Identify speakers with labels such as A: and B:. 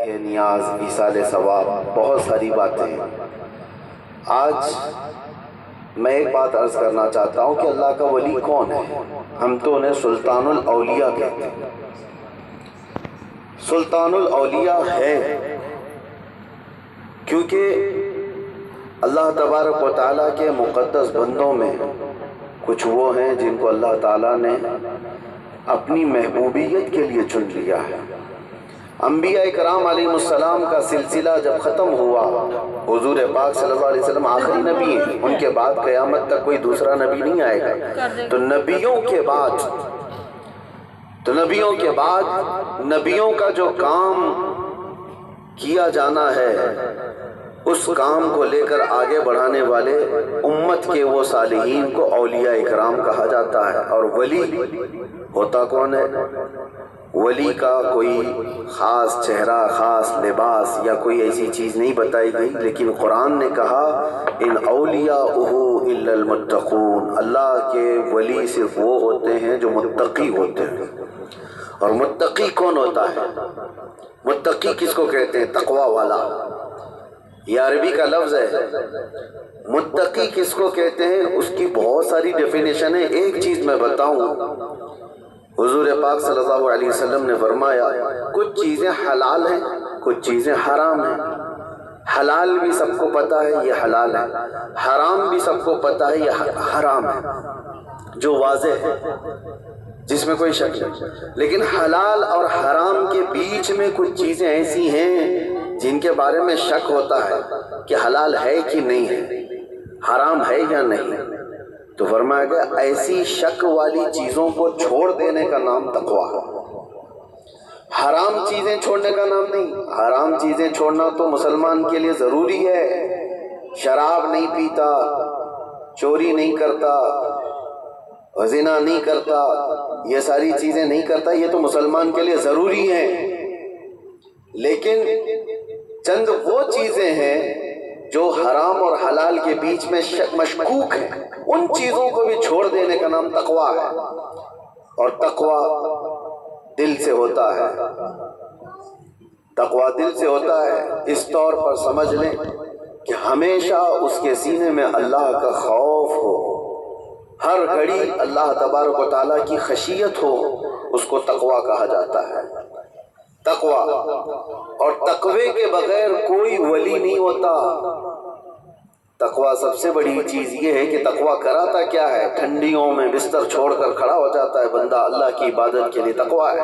A: یہ نیاز، ایصال ثواب، بہت ساری باتیں ہیں۔ آج میں ایک بات عرض کرنا چاہتا ہوں کہ اللہ کا ولی کون ہے؟ ہم تو انہیں سلطان الاولیاء کہتے ہیں۔ سلطان الاولیاء ہے کیونکہ اللہ تبارک و تعالیٰ کے مقدس بندوں میں کچھ وہ ہیں جن کو اللہ تعالیٰ نے اپنی محبوبیت کے لیے چن لیا ہے۔ انبیاء کرام علیہ السلام کا سلسلہ جب ختم ہوا، حضور پاک صلی اللہ علیہ وسلم آخری نبی ہیں، ان کے بعد قیامت تک کوئی دوسرا نبی نہیں آئے گا۔ تو نبیوں کے بعد کا جو کام کیا جانا ہے، اس کام کو لے کر آگے بڑھانے والے امت کے وہ صالحین کو اولیاء اکرام کہا جاتا ہے۔ اور ولی ہوتا کون ہے؟ ولی کا کوئی خاص چہرہ، خاص لباس یا کوئی ایسی چیز نہیں بتائی گئی، لیکن قرآن نے کہا ان اولیاءہ الا المتقون، اللہ کے ولی صرف وہ ہوتے ہیں جو متقی ہوتے ہیں۔ اور متقی کون ہوتا ہے؟ متقی کس کو کہتے ہیں؟ تقوی والا، یہ عربی کا لفظ ہے۔ متقی کس کو کہتے ہیں؟ اس کی بہت ساری ڈیفینیشن ہے، ایک چیز میں بتاؤں۔ حضور پاک صلی اللہ علیہ وسلم نے فرمایا کچھ چیزیں حلال ہیں، کچھ چیزیں حرام ہیں۔ حلال بھی سب کو پتہ ہے یہ حلال ہے، حرام بھی سب کو پتہ ہے یہ حرام ہے، جو واضح ہے، جس میں کوئی شک نہیں۔ لیکن حلال اور حرام کے بیچ میں کچھ چیزیں ایسی ہیں جن کے بارے میں شک ہوتا ہے کہ حلال ہے کہ نہیں ہے، حرام ہے یا نہیں۔ تو فرمایا گیا ایسی شک والی چیزوں کو چھوڑ دینے کا نام تقویٰ ہے، حرام چیزیں چھوڑنے کا نام نہیں۔ حرام چیزیں چھوڑنا تو مسلمان کے لیے ضروری ہے، شراب نہیں پیتا، چوری نہیں کرتا، زنا نہیں کرتا، یہ ساری چیزیں نہیں کرتا، یہ تو مسلمان کے لیے ضروری ہیں۔ لیکن چند وہ چیزیں ہیں جو حرام اور حلال کے بیچ میں مشکوک ہیں، ان چیزوں کو بھی چھوڑ دینے کا نام تقویٰ ہے۔ اور تقویٰ دل سے ہوتا ہے، تقویٰ دل سے ہوتا ہے۔ اس طور پر سمجھ لیں کہ ہمیشہ اس کے سینے میں اللہ کا خوف ہو، ہر گھڑی اللہ تبارک و تعالیٰ کی خشیت ہو، اس کو تقویٰ کہا جاتا ہے۔ تقویٰ، اور تقوی کے بغیر کوئی ولی نہیں ہوتا۔ تقویٰ سب سے بڑی چیز یہ ہے کہ تقویٰ کراتا کیا ہے؟ ٹھنڈیوں میں بستر چھوڑ کر کھڑا ہو جاتا ہے بندہ، اللہ کی عبادت کے لیے تقویٰ ہے۔